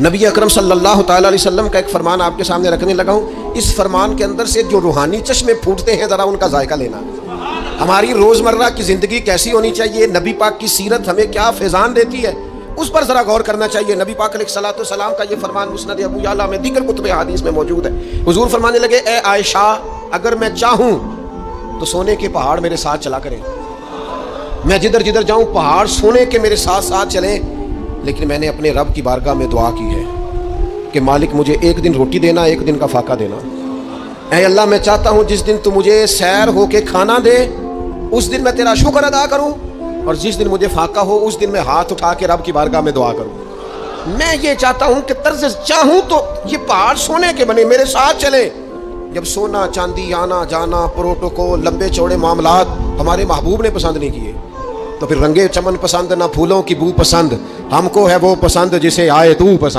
نبی اکرم صلی اللہ تعالیٰ علیہ وسلم کا ایک فرمان آپ کے سامنے رکھنے لگا ہوں. اس فرمان کے اندر سے جو روحانی چشمے پھوٹتے ہیں ذرا ان کا ذائقہ لینا. ہماری روزمرہ کی زندگی کیسی ہونی چاہیے, نبی پاک کی سیرت ہمیں کیا فیضان دیتی ہے, اس پر ذرا غور کرنا چاہیے. نبی پاک علیہ الصلوۃ والسلام کا یہ فرمان مسند ابو یعلا میں دیگر کتب حدیث میں موجود ہے. حضور فرمانے لگے, اے عائشہ, اگر میں چاہوں تو سونے کے پہاڑ میرے ساتھ چلا کریں. میں جدھر جدھر جاؤں پہاڑ سونے کے میرے ساتھ ساتھ چلیں. لیکن میں نے اپنے رب کی بارگاہ میں دعا کی ہے کہ مالک مجھے ایک دن روٹی دینا, ایک دن کا فاقہ دینا. اے اللہ, میں چاہتا ہوں جس دن تو مجھے سیر ہو کے کھانا دے اس دن میں تیرا شکر ادا کروں, اور جس دن مجھے فاقہ ہو اس دن میں ہاتھ اٹھا کے رب کی بارگاہ میں دعا کروں. میں یہ چاہتا ہوں کہ طرز چاہوں تو یہ پہاڑ سونے کے بنے میرے ساتھ چلے. جب سونا چاندی, آنا جانا, پروٹوکول, لمبے چوڑے معاملات ہمارے محبوب نے پسند نہیں کیے, تو پھر رنگے چمن پسند نہ پھولوں کی بو پسند, ہم کو ہے وہ پسند جسے آئے تو پسند.